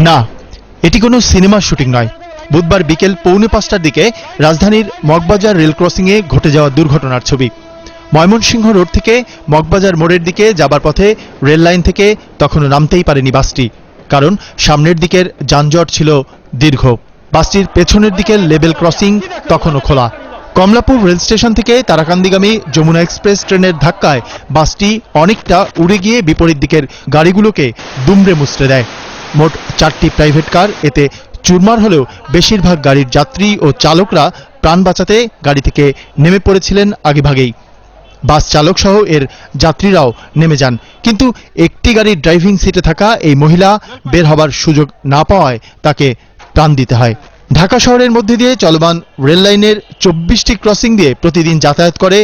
না, এটি কোনো সিনেমার শুটিং নয়। বুধবার বিকেল 4:45টার দিকে রাজধানীর মগবাজার রেল ক্রসিংয়ে ঘটে যাওয়া দুর্ঘটনার ছবি। ময়মনসিংহ রোড থেকে মগবাজার মোড়ের দিকে যাবার পথে রেল লাইন থেকে তখনও নামতেই পারেনি বাসটি, কারণ সামনের দিকের যানজট ছিল দীর্ঘ। বাসটির পেছনের দিকের লেভেল ক্রসিং তখনও খোলা। কমলাপুর রেল স্টেশন থেকে তারাকান্দিগামী যমুনা এক্সপ্রেস ট্রেনের ধাক্কায় বাসটি অনেকটা উড়ে গিয়ে বিপরীত দিকের গাড়িগুলোকে দুমড়ে মুচড়ে দেয়। মোট 4টি প্রাইভেট কার এতে চুরমার হলেও বেশিরভাগ গাড়ির যাত্রী ও চালকরা প্রাণ বাঁচাতে গাড়ি থেকে নেমে পড়েছিলেন আগেভাগেই। বাস চালক সহ এর যাত্রীরাও নেমে যান, কিন্তু একটি গাড়ির ড্রাইভিং সিটে থাকা এই মহিলা বের হবার সুযোগ না পাওয়ায় তাকে প্রাণ দিতে হয়। ঢাকা শহরের মধ্যে দিয়ে চলমান রেল লাইনের 24টি ক্রসিং দিয়ে প্রতিদিন যাতায়াত করে